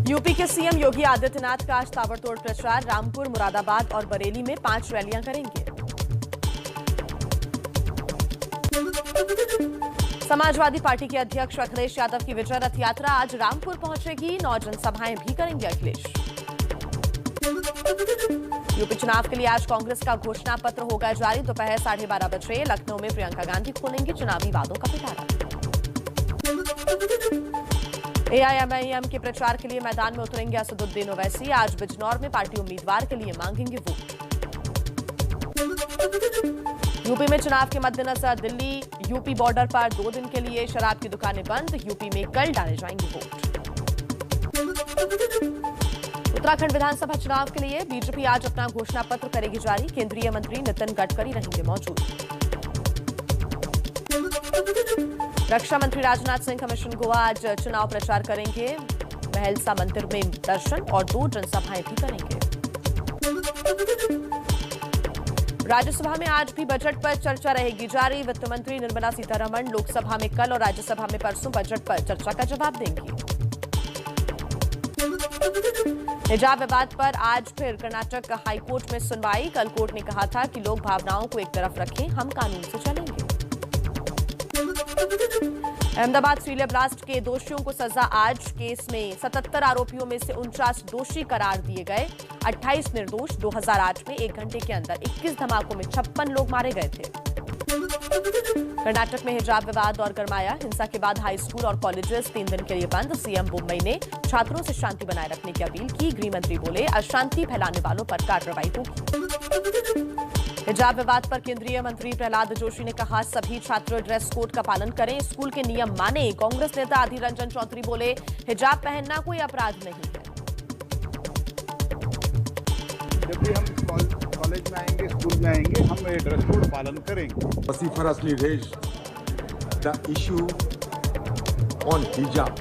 UP के CM Yogi Adityanath का आज ताबड़तोड़ प्रचार। रामपुर, मुरादाबाद और बरेली में 5 रैलियां करेंगे। समाजवादी पार्टी के अध्यक्ष अखिलेश यादव की विजय रथ यात्रा आज रामपुर पहुंचेगी। 9 जनसभाएं भी करेंगे अखिलेश। यूपी चुनाव के लिए आज कांग्रेस का घोषणा पत्र होगा जारी। दोपहर 12:30 बजे लखनऊ में प्रियंका गांधी खोलेंगी चुनावी वादों का पिटारा। एआईएमआईएम के प्रचार के लिए मैदान में उतरेंगे असदुद्दीन ओवैसी। आज बिजनौर में पार्टी उम्मीदवार के लिए मांगेंगे वोट। यूपी में चुनाव के मद्देनजर दिल्ली यूपी बॉर्डर पर 2 दिन के लिए शराब की दुकानें बंद। यूपी में कल डाले जाएंगे वोट। उत्तराखंड विधानसभा चुनाव के लिए बीजेपी आज अपना घोषणा पत्र करेगी जारी। केंद्रीय मंत्री नितिन गडकरी रहेंगे मौजूद। रक्षा मंत्री राजनाथ सिंह का मिशन गोवा आज चुनाव प्रचार करेंगे। महलसा मंदिर में दर्शन और 2 जनसभाएं भी करेंगे। राज्यसभा में आज भी बजट पर चर्चा रहेगी जारी। वित्त मंत्री निर्मला सीतारमण लोकसभा में कल और राज्यसभा में परसों बजट पर चर्चा का जवाब देंगी। हिजाब विवाद पर आज फिर कर्नाटक हाईकोर्ट में सुनवाई। कल कोर्ट ने कहा था कि लोग भावनाओं को एक तरफ रखें, हम कानून से चलेंगे। अहमदाबाद सीलिया ब्लास्ट के दोषियों को सजा आज। केस में 77 आरोपियों में से 49 दोषी करार दिए गए, 28 निर्दोष। 2008 में 1 घंटे के अंदर 21 धमाकों में 56 लोग मारे गए थे। कर्नाटक में हिजाब विवाद और गरमाया। हिंसा के बाद हाई स्कूल और कॉलेजेस 3 दिन के लिए बंद। सीएम मुंबई ने छात्रों से शांति बनाए रखने की अपील की। गृह मंत्री बोले अशांति फैलाने वालों पर कार्रवाई होगी। हिजाब विवाद पर केंद्रीय मंत्री प्रहलाद जोशी ने कहा सभी छात्र ड्रेस कोड का पालन करें, स्कूल के नियम माने। कांग्रेस नेता अधीर रंजन चौधरी बोले हिजाब पहनना कोई अपराध नहीं है। जब भी हम कॉलेज में आएंगे, स्कूल में आएंगे, हम ड्रेस कोड पालन करेंगे। vociferously raised the issue on hijab.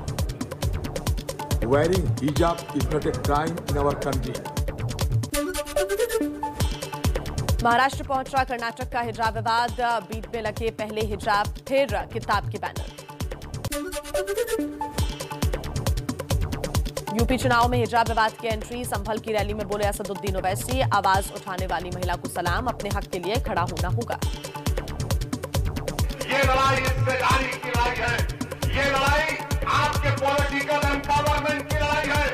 Wearing hijab is not a crime in our country. Maharashtra पहुंचा कर्नाटक का हिजाब विवाद। बीट में लगे पहले हिजाब फिर किताब के बैनर। यूपी चुनाव में हिजाब विवाद की एंट्री। संभल की रैली में बोले असदुद्दीन ओवैसी आवाज उठाने वाली महिला को सलाम, अपने हक के लिए खड़ा होना होगा। ये लड़ाई हिस्सेदारी की लड़ाई है, ये लड़ाई आपके पॉलिटिकल एम्पावरमेंट की लड़ाई है,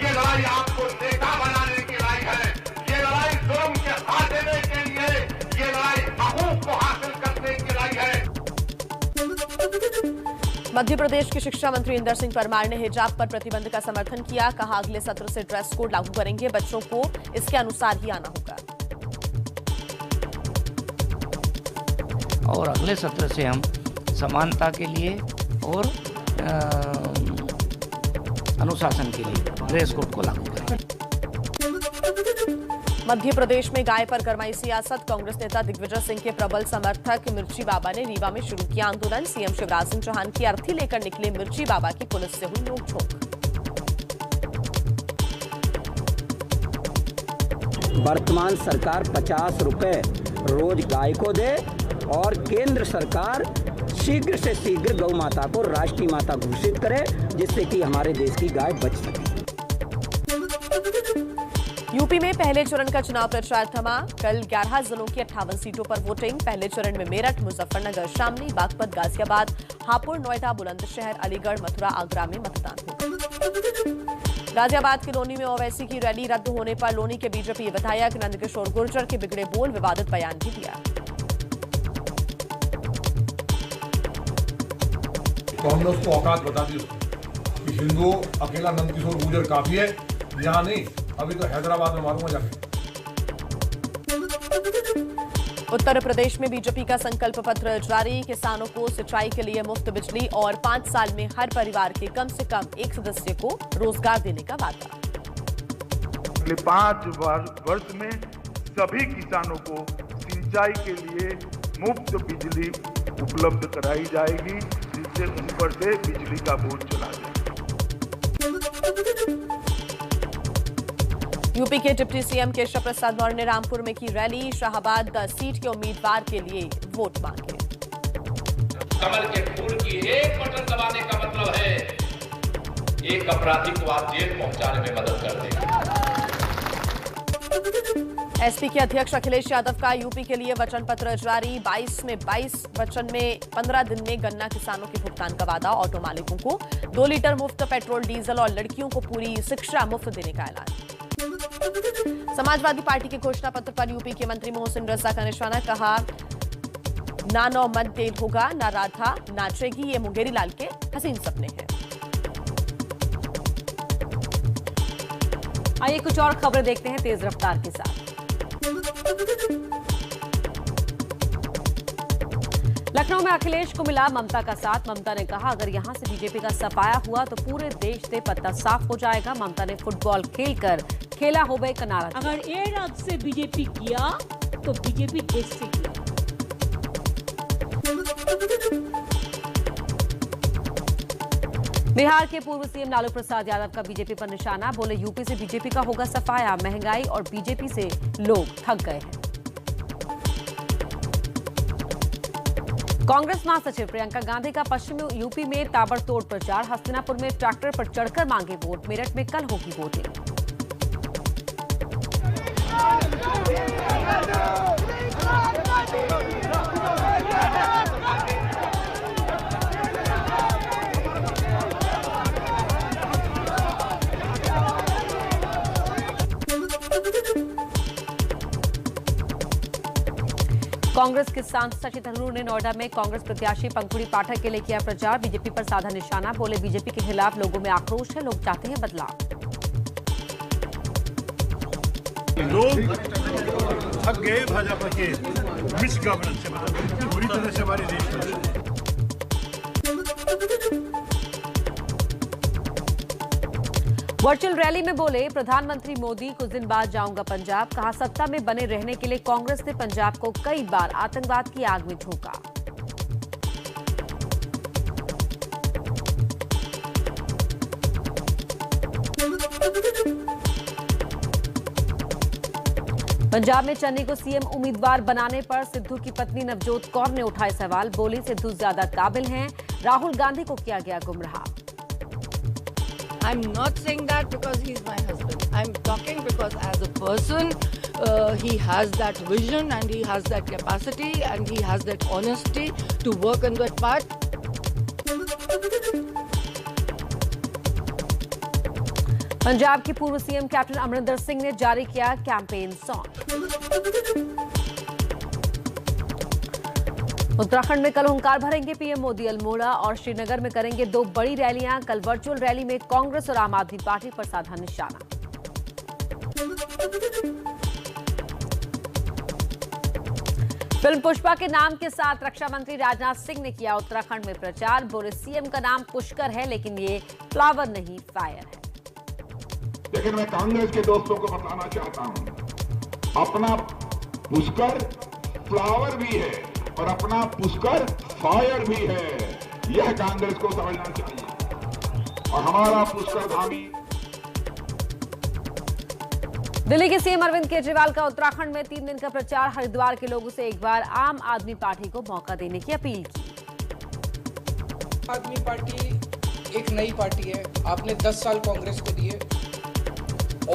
ये लड़ाई आपको नेता बनाने की लड़ाई है, ये लड़ाई जुर्म के हाथ देने के लिए, ये लड़ाई हकूक को हासिल करने की लड़ाई है। मध्य प्रदेश के शिक्षा मंत्री इंदर सिंह परमार ने हिजाब पर प्रतिबंध का समर्थन किया। कहा अगले सत्र से ड्रेस कोड लागू करेंगे, बच्चों को इसके अनुसार ही आना होगा। और अगले सत्र से हम समानता के लिए और अनुशासन के लिए ड्रेस कोड को लागू करेंगे। मध्य प्रदेश में गाय पर गरमाई सियासत। कांग्रेस नेता दिग्विजय सिंह के प्रबल समर्थक मिर्ची बाबा ने रीवा में शुरू किया आंदोलन। सीएम शिवराज सिंह चौहान की अर्थी लेकर निकले मिर्ची बाबा की पुलिस से हुई नोकझोंक। वर्तमान सरकार 50 रुपए रोज गाय को दे और केंद्र सरकार शीघ्र से शीघ्र गौ माता को राष्ट्रीय माता घोषित करे, जिससे कि हमारे देश की गाय बच सके। यूपी में पहले चरण का चुनाव प्रचार थमा। कल 11 जिलों की 58 सीटों पर वोटिंग। पहले चरण में मेरठ, मुजफ्फरनगर, शामली, बागपत, गाजियाबाद, हापुड़, नोएडा, बुलंदशहर, अलीगढ़, मथुरा, आगरा में मतदान हुआ। गाजियाबाद के लोनी में ओवैसी की रैली रद्द होने पर लोनी के बीजेपी विधायक नंदकिशोर गुर्जर के बिगड़े बोल, विवादित बयान भी दिया। तो हमने उसको औकात बता दी कि हिंदू अकेला नंदकिशोर गुर्जर काफी है, यहाँ नहीं, अभी तो हैदराबाद में मारूंगा जाके। उत्तर प्रदेश में बीजेपी का संकल्प पत्र जारी। किसानों को सिंचाई के लिए मुफ्त बिजली और 5 साल में हर परिवार के कम से कम एक सदस्य को रोजगार देने का वादा। अगले 5 वर्ष में सभी किसानों को सिंचाई के लिए मुफ्त बिजली उपलब्ध कराई जाएगी, जिससे उन पर से बिजली का बोझ चला जाए। यूपी के डिप्टी सीएम केशव प्रसाद मौर्य ने रामपुर में की रैली। शाहाबाद सीट के उम्मीदवार के लिए वोट मांगे। कमल के फूल की एक एक अपराधी को आप जेल पहुंचाने में मदद कर दें। एसपी के अध्यक्ष अखिलेश यादव का यूपी के लिए वचन पत्र जारी। 22 में 22 वचन में 15 दिन में गन्ना किसानों के भुगतान का वादा। ऑटो मालिकों को 2 लीटर मुफ्त पेट्रोल डीजल और लड़कियों को पूरी शिक्षा मुफ्त देने का ऐलान। समाजवादी पार्टी के घोषणा पत्र पर यूपी के मंत्री मोहसिन रजा का निशाना। कहा ना 9 मत तेल होगा, ना राधा नाचेगी, ये मुंगेरी लाल के हसीन सपने हैं। आइए कुछ और खबरें देखते हैं तेज रफ्तार के साथ। लखनऊ में अखिलेश को मिला ममता का साथ। ममता ने कहा अगर यहां से बीजेपी का सफाया हुआ तो पूरे देश से पत्ता साफ हो जाएगा। ममता ने फुटबॉल खेलकर खेला हो गए का नारा दिया। अगर ए राज्य से बीजेपी किया तो बीजेपी देश से किया। बिहार के पूर्व सीएम लालू प्रसाद यादव का बीजेपी पर निशाना। बोले यूपी से बीजेपी का होगा सफाया। महंगाई और बीजेपी से लोग थक गए हैं। कांग्रेस महासचिव प्रियंका गांधी का पश्चिमी यूपी में ताबड़तोड़ प्रचार। हस्तिनापुर में ट्रैक्टर पर चढ़कर मांगे वोट। मेरठ में कल होगी वोटिंग। कांग्रेस के सांसद शशि थरूर ने नोएडा में कांग्रेस प्रत्याशी पंखुड़ी पाठक के लिए किया प्रचार। बीजेपी पर साधा निशाना। बोले बीजेपी के खिलाफ लोगों में आक्रोश है, लोग चाहते हैं बदलाव। लोग थक गए भाजपा के मिस गवर्नेंस से, पूरी तरह से हमारे देश में। वर्चुअल रैली में बोले प्रधानमंत्री मोदी कुछ दिन बाद जाऊंगा पंजाब। कहा सत्ता में बने रहने के लिए कांग्रेस ने पंजाब को कई बार आतंकवाद की आग में झोंका। पंजाब में चन्नी को सीएम उम्मीदवार बनाने पर सिद्धू की पत्नी नवजोत कौर ने उठाए सवाल। बोली सिद्धू ज्यादा काबिल हैं, राहुल गांधी को किया गया गुमराह। I'm not saying that because he's my husband. I'm talking because as a person, he has that vision and he has that capacity and he has that honesty to work on that part. Punjab के पूर्व CM captain Amarinder Singh ने जारी किया campaign song. Uttarakhand में कल हुंकार भरेंगे PM Modi. Almora और श्रीनगर में करेंगे 2 बड़ी रैलियां। कल वर्चुअल रैली में कांग्रेस और आम आदमी पार्टी पर साधा निशाना। फिल्म पुष्पा के नाम के साथ रक्षा मंत्री राजनाथ सिंह ने किया उत्तराखंड में प्रचार। बोले सीएम का नाम पुष्कर है लेकिन ये फ्लावर नहीं फायर है। लेकिन मैं कांग्रेस के दोस्तों को बताना चाहता हूं, अपना पुष्कर फ्लावर भी है और अपना पुष्कर फायर भी है। यह कांग्रेस को समझना चाहिए। और हमारा पुष्कर धामी। दिल्ली के सीएम अरविंद केजरीवाल का उत्तराखंड में 3 दिन का प्रचार। हरिद्वार के लोगों से एक बार आम आदमी पार्टी को मौका देने की अपील की। आदमी पार्टी एक नई पार्टी है। आपने 10 साल कांग्रेस को दिए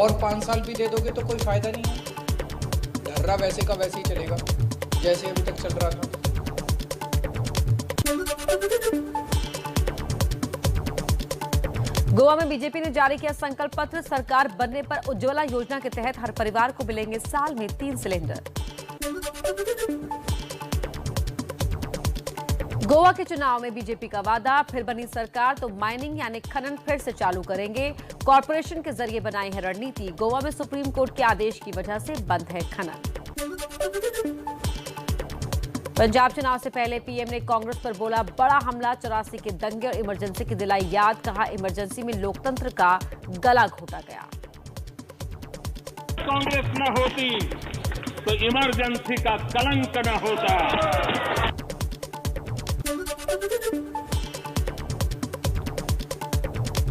और 5 साल भी दे दोगे तो कोई फायदा नहीं है। धर्रा वैसे का वैसे ही चलेगा जैसे अभी तक चल रहा था। गोवा में बीजेपी ने जारी किया संकल्प पत्र। सरकार बनने पर उज्ज्वला योजना के तहत हर परिवार को मिलेंगे साल में 3 सिलेंडर। गोवा के चुनाव में बीजेपी का वादा, फिर बनी सरकार तो माइनिंग यानी खनन फिर से चालू करेंगे। कॉरपोरेशन के जरिए बनाई है रणनीति। गोवा में सुप्रीम कोर्ट के आदेश की वजह से बंद है खनन। पंजाब चुनाव से पहले पीएम ने कांग्रेस पर बोला बड़ा हमला। 84 के दंगे और इमरजेंसी की दिलाई याद। कहा इमरजेंसी में लोकतंत्र का गला घोटा गया। कांग्रेस न होती तो इमरजेंसी का कलंक न होता।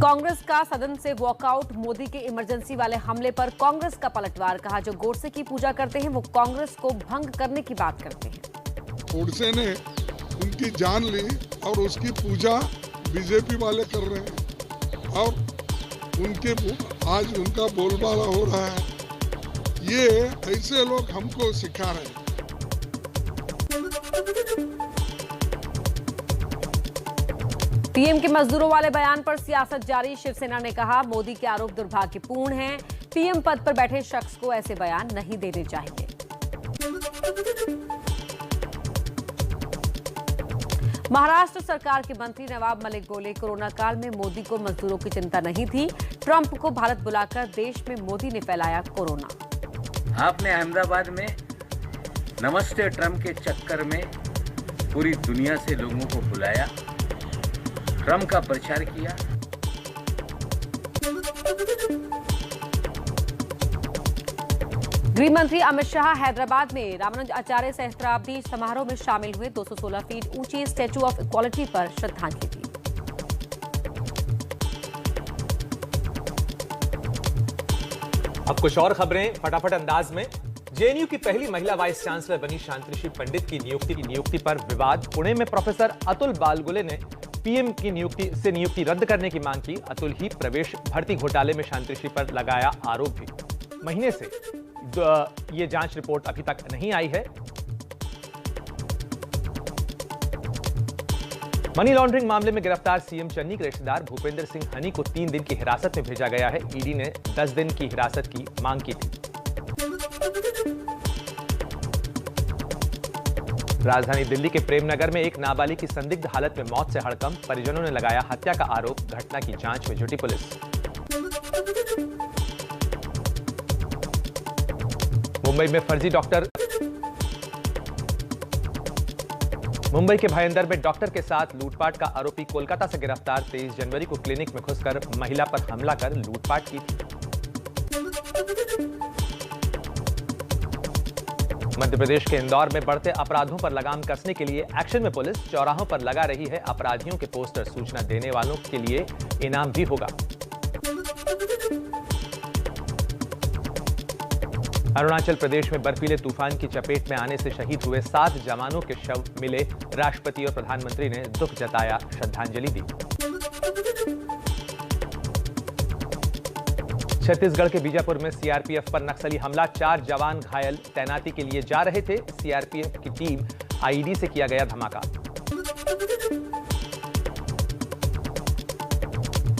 कांग्रेस का सदन से वॉकआउट। मोदी के इमरजेंसी वाले हमले पर कांग्रेस का पलटवार। कहा जो गोडसे की पूजा करते हैं वो कांग्रेस को भंग करने की बात करते हैं। गोडसे ने उनकी जान ली और उसकी पूजा बीजेपी वाले कर रहे हैं और आज उनका बोलबाला हो रहा है। ये ऐसे लोग हमको सिखा रहे हैं। पीएम के मजदूरों वाले बयान पर सियासत जारी। शिवसेना ने कहा मोदी के आरोप दुर्भाग्यपूर्ण हैं। पीएम पद पर बैठे शख्स को ऐसे बयान नहीं देने चाहिए। महाराष्ट्र सरकार के मंत्री नवाब मलिक बोले कोरोना काल में मोदी को मजदूरों की चिंता नहीं थी। ट्रंप को भारत बुलाकर देश में मोदी ने फैलाया कोरोना। आपने अहमदाबाद में नमस्ते ट्रंप के चक्कर में पूरी दुनिया से लोगों को बुलाया, ट्रंप का प्रचार किया। गृह मंत्री अमित शाह हैदराबाद में रामानुज आचार्य सहस्त्राब्दी समारोह में शामिल हुए। 216 फीट ऊंची स्टैच्यू ऑफ इक्वालिटी पर श्रद्धांजलि दी। अब कुछ और खबरें फटाफट अंदाज में। जेएनयू की पहली महिला वाइस चांसलर बनी शांतिश्री पंडित की नियुक्ति पर विवाद। पुणे में प्रोफेसर अतुल बालगुले ने पीएम की नियुक्ति रद्द करने की मांग की। अतुल ही प्रवेश भर्ती घोटाले में शांतिश्री पर लगाया आरोप भी। महीने से ये जांच रिपोर्ट अभी तक नहीं आई है। मनी लॉन्ड्रिंग मामले में गिरफ्तार सीएम चन्नी के रिश्तेदार भूपेंद्र सिंह हनी को 3 दिन की हिरासत में भेजा गया है। ईडी ने 10 दिन की हिरासत की मांग की थी। राजधानी दिल्ली के प्रेमनगर में एक नाबालिग की संदिग्ध हालत में मौत से हड़कंप। परिजनों ने लगाया हत्या का आरोप। घटना की जांच में जुटी पुलिस। मुंबई में फर्जी डॉक्टर। मुंबई के भाईंदर में डॉक्टर के साथ लूटपाट का आरोपी कोलकाता से गिरफ्तार। 23 जनवरी को क्लिनिक में घुसकर महिला पर हमला कर लूटपाट की थी। मध्य प्रदेश के इंदौर में बढ़ते अपराधों पर लगाम कसने के लिए एक्शन में पुलिस। चौराहों पर लगा रही है अपराधियों के पोस्टर। सूचना देने वालों के लिए इनाम भी होगा। अरुणाचल प्रदेश में बर्फीले तूफान की चपेट में आने से शहीद हुए 7 जवानों के शव मिले। राष्ट्रपति और प्रधानमंत्री ने दुख जताया, श्रद्धांजलि दी। छत्तीसगढ़ के बीजापुर में सीआरपीएफ पर नक्सली हमला। 4 जवान घायल। तैनाती के लिए जा रहे थे। सीआरपीएफ की टीम आईईडी से किया गया धमाका।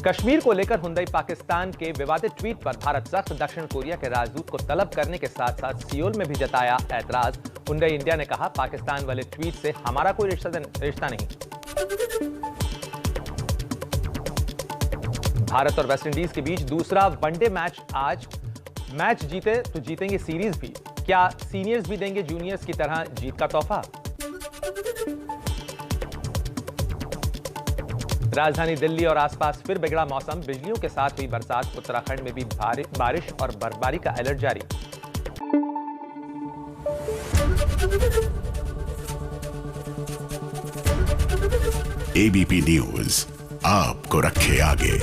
कश्मीर को लेकर हुंडई पाकिस्तान के विवादित ट्वीट पर भारत सख्त। दक्षिण कोरिया के राजदूत को तलब करने के साथ साथ सियोल में भी जताया ऐतराज। हुंडई इंडिया ने कहा पाकिस्तान वाले ट्वीट से हमारा कोई रिश्ता नहीं। भारत और वेस्टइंडीज के बीच दूसरा वनडे मैच आज। मैच जीते तो जीतेंगे सीरीज भी। क्या सीनियर्स भी देंगे जूनियर्स की तरह जीत का तोहफा? राजधानी दिल्ली और आसपास फिर बिगड़ा मौसम। बिजलियों के साथ हुई बरसात। उत्तराखंड में भी बारिश और बर्फबारी का अलर्ट जारी। एबीपी न्यूज आपको रखे आगे।